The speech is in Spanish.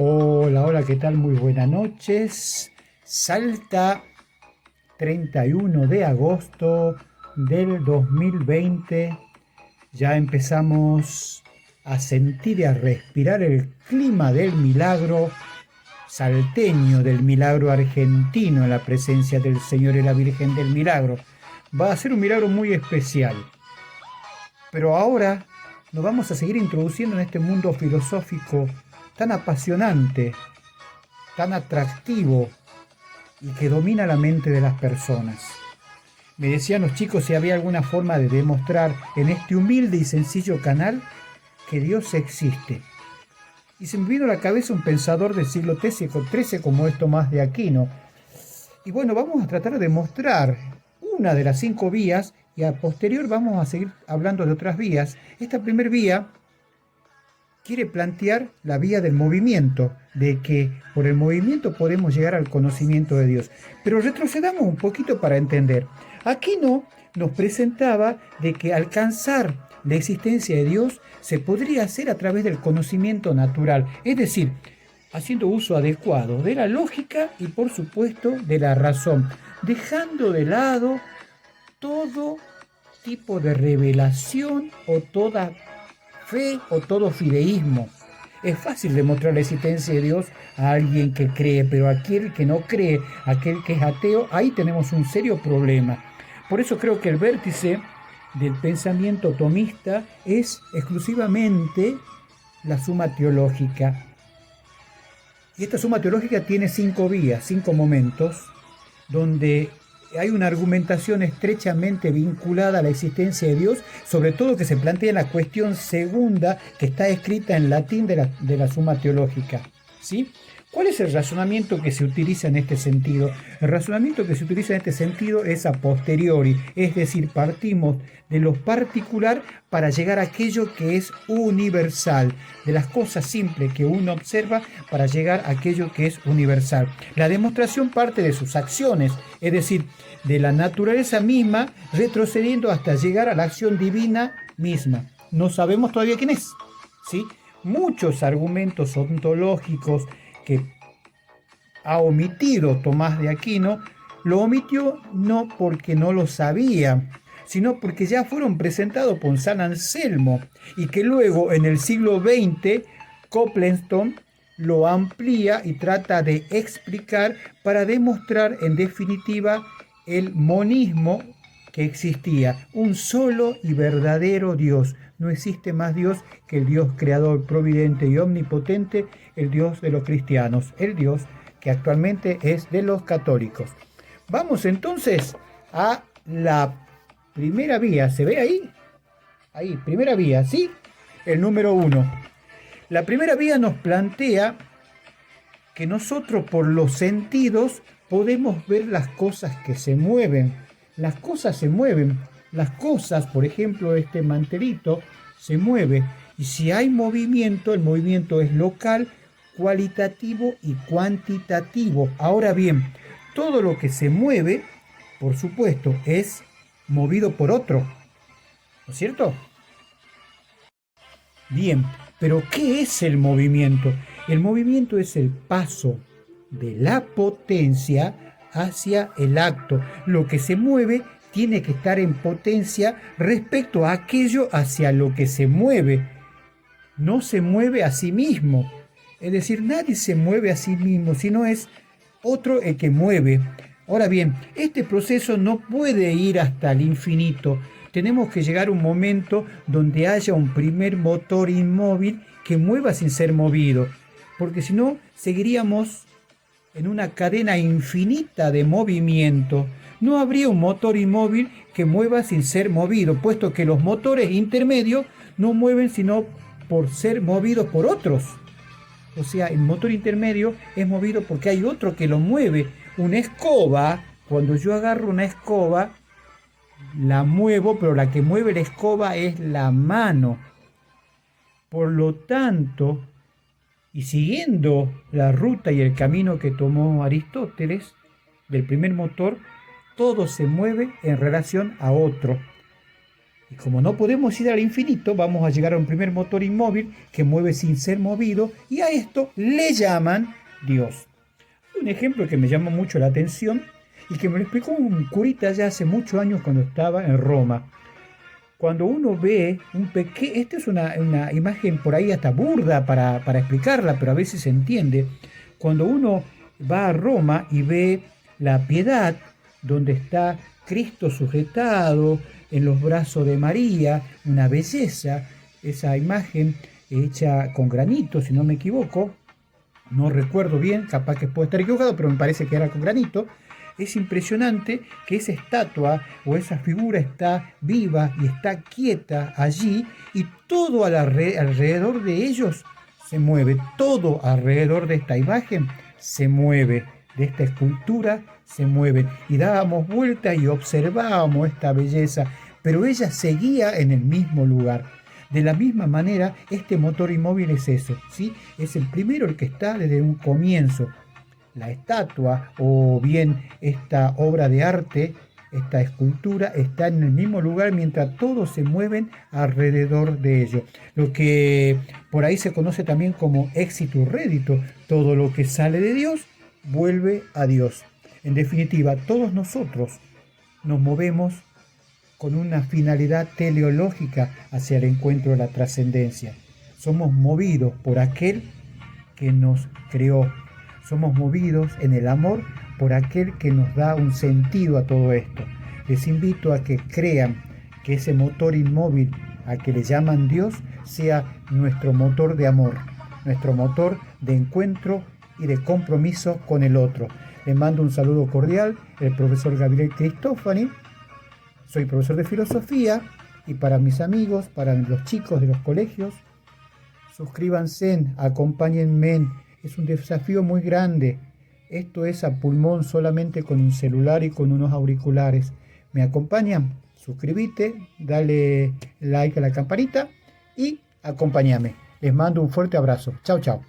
Hola, hola, ¿qué tal? Muy buenas noches. Salta 31 de agosto del 2020. Ya empezamos a sentir y a respirar el clima del milagro salteño, del milagro argentino, en la presencia del Señor y la Virgen del Milagro. Va a ser un milagro muy especial. Pero ahora nos vamos a seguir introduciendo en este mundo filosófico tan apasionante, tan atractivo y que domina la mente de las personas. Me decían los chicos si había alguna forma de demostrar en este humilde y sencillo canal que Dios existe. Y se me vino a la cabeza un pensador del siglo XIII como es Tomás de Aquino. Y bueno, vamos a tratar de mostrar una de las 5 vías y a posterior vamos a seguir hablando de otras vías. Esta primera vía quiere plantear la vía del movimiento, de que por el movimiento podemos llegar al conocimiento de Dios. Pero retrocedamos un poquito para entender. Aquino nos presentaba de que alcanzar la existencia de Dios se podría hacer a través del conocimiento natural, es decir, haciendo uso adecuado de la lógica y por supuesto de la razón, dejando de lado todo tipo de revelación o toda fe o todo fideísmo. Es fácil demostrar la existencia de Dios a alguien que cree, pero aquel que no cree, aquel que es ateo, ahí tenemos un serio problema. Por eso creo que el vértice del pensamiento tomista es exclusivamente la suma teológica. Y esta suma teológica tiene 5 vías, 5 momentos, donde hay una argumentación estrechamente vinculada a la existencia de Dios, sobre todo que se plantea en la cuestión segunda que está escrita en latín de la suma teológica, ¿sí? ¿Cuál es el razonamiento que se utiliza en este sentido? El razonamiento que se utiliza en este sentido es a posteriori, es decir, partimos de lo particular para llegar a aquello que es universal, de las cosas simples que uno observa para llegar a aquello que es universal. La demostración parte de sus acciones, es decir, de la naturaleza misma, retrocediendo hasta llegar a la acción divina misma. No sabemos todavía quién es, ¿sí? Muchos argumentos ontológicos que ha omitido Tomás de Aquino, lo omitió no porque no lo sabía, sino porque ya fueron presentados por San Anselmo y que luego en el siglo XX Copleston lo amplía y trata de explicar para demostrar en definitiva el monismo que existía, un solo y verdadero Dios. No existe más Dios que el Dios creador, providente y omnipotente, el Dios de los cristianos, el Dios que actualmente es de los católicos. Vamos entonces a la primera vía. ¿Se ve ahí? Ahí, primera vía, ¿sí? El número 1. La primera vía nos plantea que nosotros por los sentidos podemos ver las cosas que se mueven. Las cosas se mueven. Las cosas, por ejemplo, este mantelito se mueve. Y si hay movimiento, el movimiento es local, cualitativo y cuantitativo. Ahora bien, todo lo que se mueve, por supuesto, es movido por otro. ¿No es cierto? Bien, pero ¿qué es el movimiento? El movimiento es el paso de la potencia hacia el acto. Lo que se mueve tiene que estar en potencia respecto a aquello hacia lo que se mueve. No se mueve a sí mismo. Es decir, nadie se mueve a sí mismo, sino es otro el que mueve. Ahora bien, este proceso no puede ir hasta el infinito. Tenemos que llegar a un momento donde haya un primer motor inmóvil que mueva sin ser movido, porque si no, seguiríamos en una cadena infinita de movimiento. No habría un motor inmóvil que mueva sin ser movido, puesto que los motores intermedios no mueven sino por ser movidos por otros. O sea, el motor intermedio es movido porque hay otro que lo mueve. Una escoba, cuando yo agarro una escoba, la muevo, pero la que mueve la escoba es la mano. Por lo tanto, y siguiendo la ruta y el camino que tomó Aristóteles del primer motor, todo se mueve en relación a otro. Y como no podemos ir al infinito, vamos a llegar a un primer motor inmóvil que mueve sin ser movido, y a esto le llaman Dios. Un ejemplo que me llama mucho la atención y que me lo explicó un curita ya hace muchos años cuando estaba en Roma. Cuando uno ve esta es una imagen por ahí hasta burda para explicarla, pero a veces se entiende. Cuando uno va a Roma y ve la Piedad, donde está Cristo sujetado en los brazos de María, una belleza, esa imagen hecha con granito, si no me equivoco, no recuerdo bien, capaz que puedo estar equivocado, pero me parece que era con granito. Es impresionante que esa estatua o esa figura está viva y está quieta allí, y todo alrededor de ellos se mueve, todo alrededor de esta imagen se mueve, de esta escultura se mueve, y dábamos vueltas y observábamos esta belleza, pero ella seguía en el mismo lugar. De la misma manera, este motor inmóvil es eso, ¿sí? Es el primero, el que está desde un comienzo. La estatua o bien esta obra de arte, esta escultura, está en el mismo lugar mientras todos se mueven alrededor de ello. Lo que por ahí se conoce también como éxito rédito. Todo lo que sale de Dios vuelve a Dios. En definitiva, todos nosotros nos movemos con una finalidad teleológica hacia el encuentro de la trascendencia. Somos movidos por aquel que nos creó. Somos movidos en el amor por aquel que nos da un sentido a todo esto. Les invito a que crean que ese motor inmóvil al que le llaman Dios sea nuestro motor de amor, nuestro motor de encuentro y de compromiso con el otro. Les mando un saludo cordial, el profesor Gabriel Cristofani. Soy profesor de filosofía, y para mis amigos, para los chicos de los colegios, suscríbanse, acompáñenme. Es un desafío muy grande. Esto es a pulmón, solamente con un celular y con unos auriculares. ¿Me acompañan? Suscríbete, dale like a la campanita y acompáñame. Les mando un fuerte abrazo. Chao, chao.